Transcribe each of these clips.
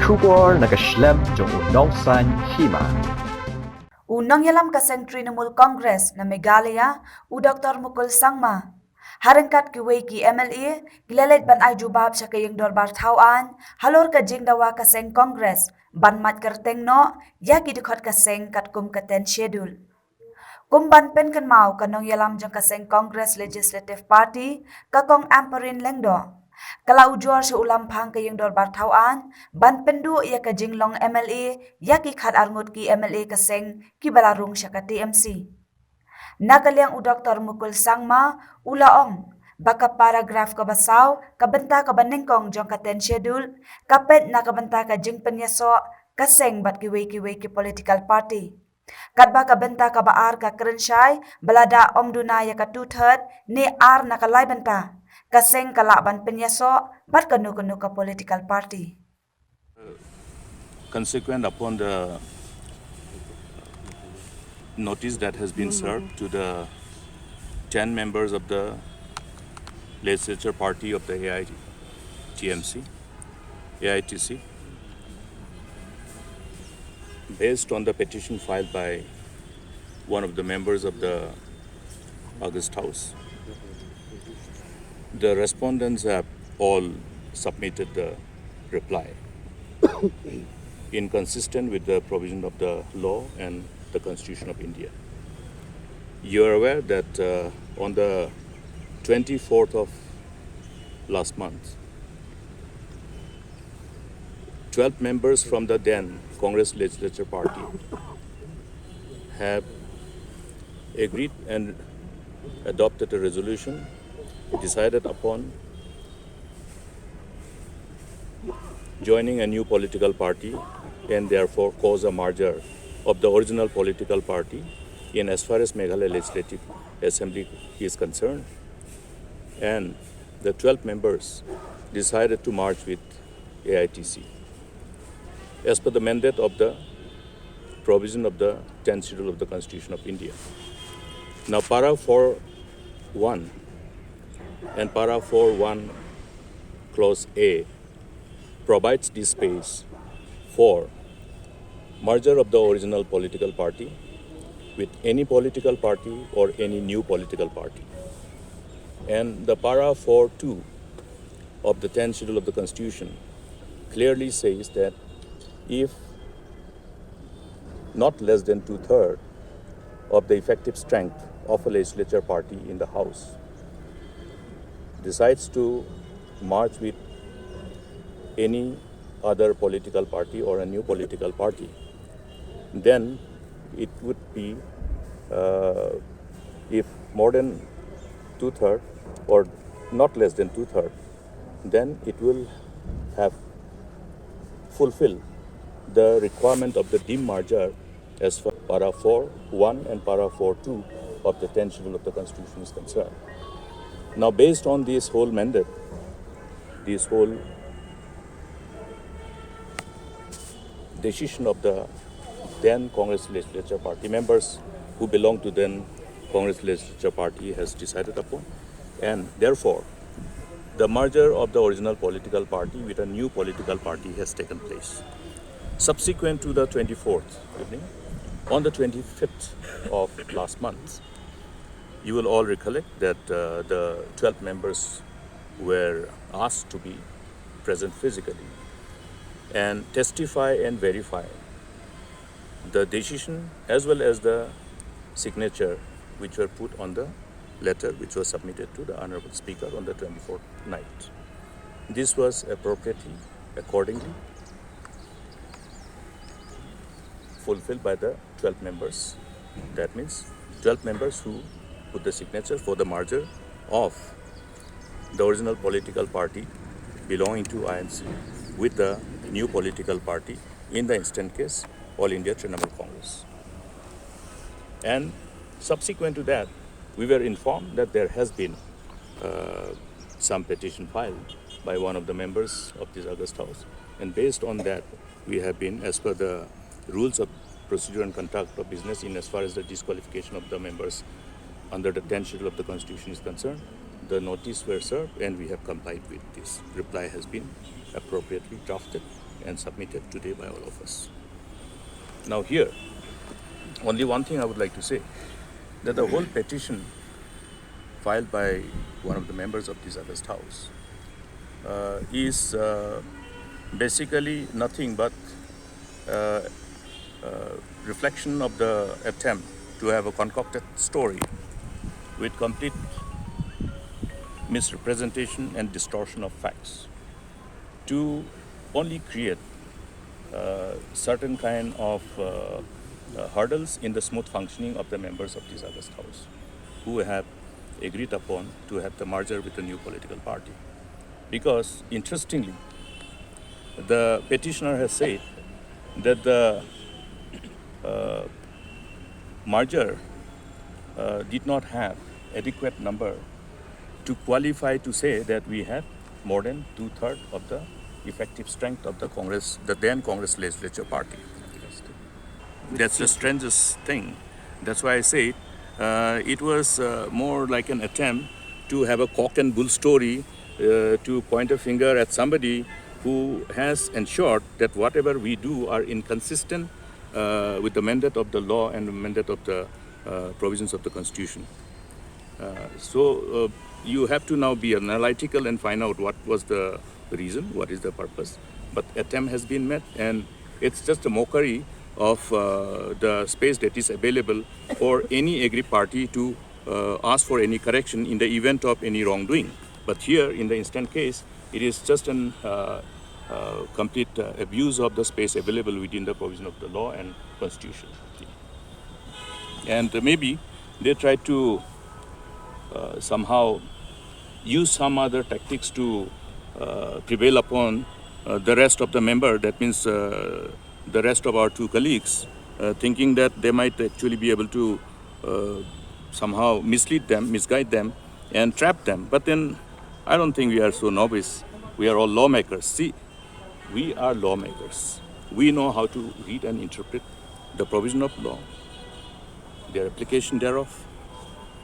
Trubor nakaslem jong unongsan hima. Unang yalam kaseng Trinamool Congress na Meghalaya u Dr. Mukul Sangma. Harangkat kiway ki MLA, gilalit ban ay jubab sa kayong dorbar tauan, halor ka jing dawa kaseng Congress, ban mat kerteng no, yaki dikot kaseng katkum katen schedule. Kumban pen kan mau kanong yalam jang kaseng Congress Legislative Party, kakong amperin lengdo. Kalau ujor sa ulam pang kayong dorbar tauan, ban pendu ia ka jinglong MLA, yaki khat arngut ki MLA kaseng ki balarung siya ka TMC. Nagaliang u Dr. Mukul Sangma, ulaong, baka paragraph ka basaw, kabenta ka banengkong jong katen schedule, kapet na kabenta ka jing penyaso, kaseng bat kiway ki political party. Kadba ka benta ka baar ka kerensyay, balada omduna ya ka tuthet, ni ar na kalay benta. Kaseng kalaban penyaso, bat kanu ka political party. Consequent upon the notice that has been served to the 10 members of the legislature party of the AITC, based on the petition filed by one of the members of the August House. The respondents have all submitted the reply inconsistent with the provision of the law and the Constitution of India. You are aware that on the 24th of last month, 12 members from the then Congress Legislature Party have agreed and adopted a resolution decided upon joining a new political party and therefore cause a merger of the original political party in as far as Meghalaya Legislative Assembly is concerned. And the 12 members decided to merge with AITC as per the mandate of the provision of the 10th schedule of the Constitution of India. Now, para 4.1 and para 4.1 clause A provides this space for merger of the original political party with any political party or any new political party. And the para 4.2 of the 10th schedule of the Constitution clearly says that if not less than 2/3 of the effective strength of a legislature party in the House decides to merge with any other political party or a new political party, then it would be, if more than 2/3 or not less than 2/3, then it will have fulfilled the requirement of the demerger as far as para 4.1 and para 4.2 of the 10th schedule of the Constitution is concerned. Now, based on this whole mandate, this whole decision of the then Congress Legislature Party members who belong to then Congress Legislature Party has decided upon, and therefore the merger of the original political party with a new political party has taken place. Subsequent to the 24th evening, on the 25th of last month, you will all recollect that the 12 members were asked to be present physically and testify and verify the decision as well as the signature which were put on the letter which was submitted to the Honorable Speaker on the 24th night. This was appropriately, accordingly, fulfilled by the 12 members. That means 12 members who put the signature for the merger of the original political party belonging to INC with the new political party, in the instant case, All India Trinamool Congress. And subsequent to that, we were informed that there has been some petition filed by one of the members of this August House. And based on that, we have been, as per the rules of procedure and conduct of business, in as far as the disqualification of the members under the 10th schedule of the Constitution is concerned, the notice were served and we have complied with this. Reply has been appropriately drafted and submitted today by all of us. Now here, only one thing I would like to say, that the whole petition filed by one of the members of this August House is basically nothing but reflection of the attempt to have a concocted story with complete misrepresentation and distortion of facts to only create certain kind of hurdles in the smooth functioning of the members of this August House who have agreed upon to have the merger with a new political party. Because interestingly, the petitioner has said that the merger did not have adequate number to qualify to say that we have more than 2/3 of the effective strength of the Congress, the then Congress legislature party. That's the strangest thing. That's why I say it was more like an attempt to have a cock and bull story to point a finger at somebody who has ensured that whatever we do are inconsistent with the mandate of the law and the mandate of the provisions of the Constitution. So you have to now be analytical and find out what was the reason, what is the purpose. But attempt has been met, and it's just a mockery of the space that is available for any aggrieved party to ask for any correction in the event of any wrongdoing. But here, in the instant case, it is just an complete abuse of the space available within the provision of the law and Constitution. And maybe they try to somehow use some other tactics to prevail upon the rest of the member, that means the rest of our two colleagues, thinking that they might actually be able to somehow mislead them, misguide them, and trap them. But then I don't think we are so novice. We are all lawmakers. See, we are lawmakers. We know how to read and interpret the provision of law, their application thereof,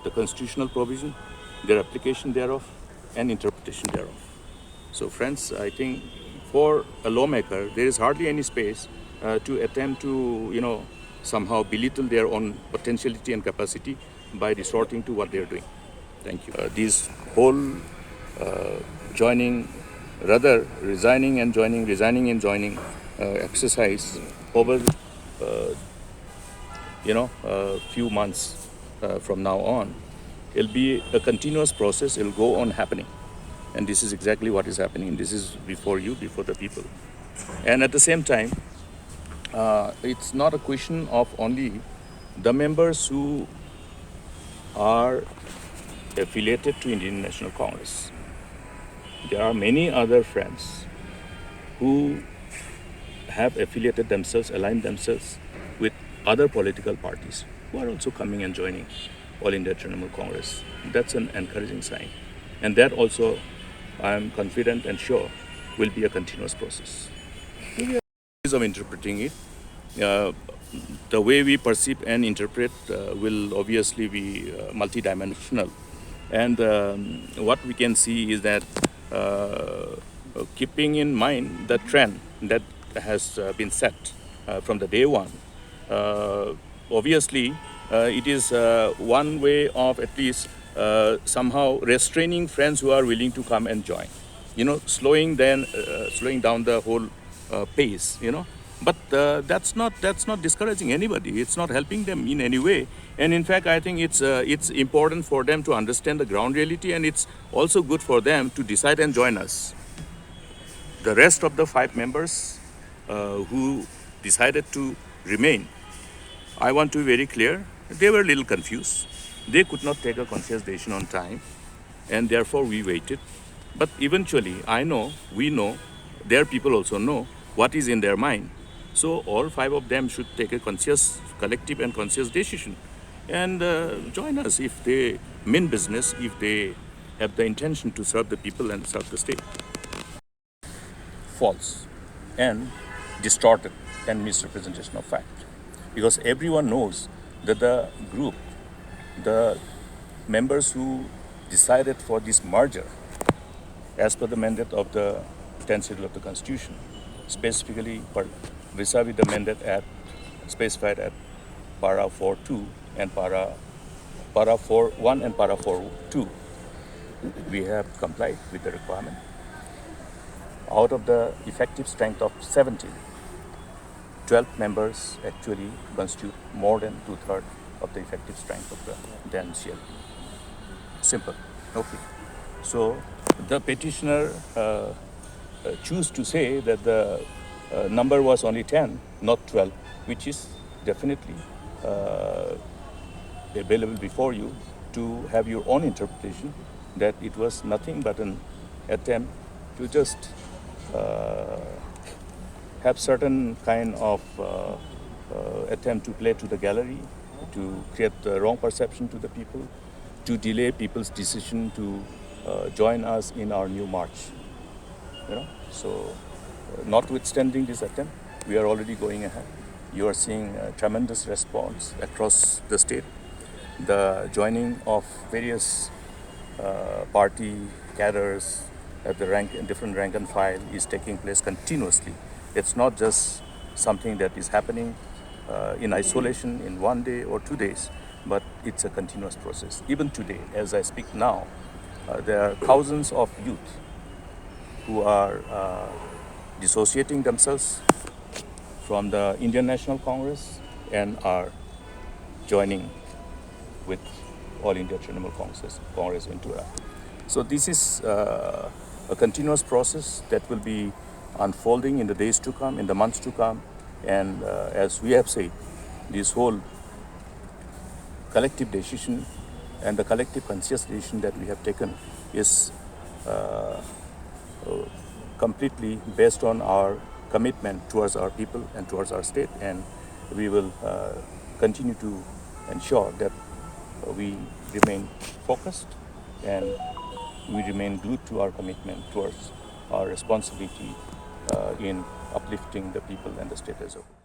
the constitutional provision, their application thereof, and interpretation thereof. So friends, I think for a lawmaker, there is hardly any space to attempt to, somehow belittle their own potentiality and capacity by resorting to what they are doing. Thank you. This whole resigning and joining exercise over, a few months from now on, it'll be a continuous process. It'll go on happening. And this is exactly what is happening. This is before you, before the people. And at the same time, it's not a question of only the members who are affiliated to Indian National Congress. There are many other friends who have affiliated themselves, aligned themselves with other political parties who are also coming and joining All India Trinamool Congress. That's an encouraging sign. And that also, I am confident and sure, will be a continuous process. Ways of interpreting it. The way we perceive and interpret will obviously be multidimensional. And what we can see is that keeping in mind the trend that has been set from the day one, obviously it is one way of at least somehow restraining friends who are willing to come and join. Slowing down the whole pace. But that's not discouraging anybody. It's not helping them in any way. And in fact, I think it's important for them to understand the ground reality, and it's also good for them to decide and join us. The rest of the 5 members who decided to remain, I want to be very clear, they were a little confused. They could not take a conscious decision on time, and therefore we waited. But eventually, we know, their people also know what is in their mind. So all 5 of them should take a collective and conscious decision and join us if they mean business, if they have the intention to serve the people and serve the state. False and distorted and misrepresentation of fact. Because everyone knows that the group, the members who decided for this merger, as per the mandate of the 10th schedule of the Constitution, specifically vis-a-vis the mandate at specified at para 4.2 and para 4.1 and para 4.2. We have complied with the requirement. Out of the effective strength of 17, 12 members actually constitute more than 2/3 of the effective strength of the then CLP. Simple. Okay. So the petitioner choose to say that the number was only 10, not 12, which is definitely available before you to have your own interpretation that it was nothing but an attempt to just have certain kind of attempt to play to the gallery, to create the wrong perception to the people, to delay people's decision to join us in our new march. So notwithstanding this attempt, we are already going ahead. You are seeing a tremendous response across the state. The joining of various party cadres at the different rank and file is taking place continuously. It's not just something that is happening in isolation in 1 day or 2 days, but it's a continuous process. Even today, as I speak now, there are thousands of youth who are dissociating themselves from the Indian National Congress and are joining with All India Trinamool Congress Ventura. So this is a continuous process that will be unfolding in the days to come, in the months to come. And as we have said, this whole collective decision and the collective conscious decision that we have taken is completely based on our commitment towards our people and towards our state, and we will continue to ensure that we remain focused and we remain glued to our commitment towards our responsibility in uplifting the people and the state as a whole.